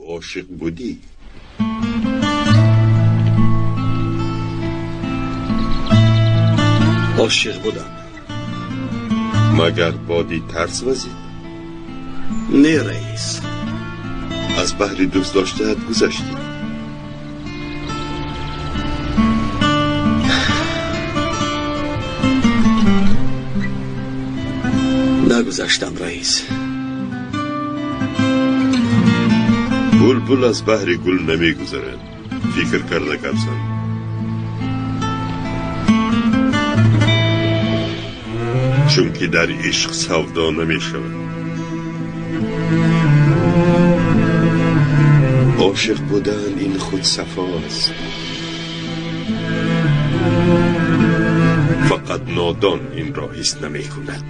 عاشق بودی؟ عاشق بودم. مگر بادی ترس وزید؟ نه رئیس. از بحر دوست داشتهت گذشتی؟ نگذشتم رئیس. بلبل از بحر گل نمی گذرد. فکر کرده کبسن. چون که در عشق سودا نمی شود. عاشق بودن این خود صفاست. فقط نادان این را حس نمی کند.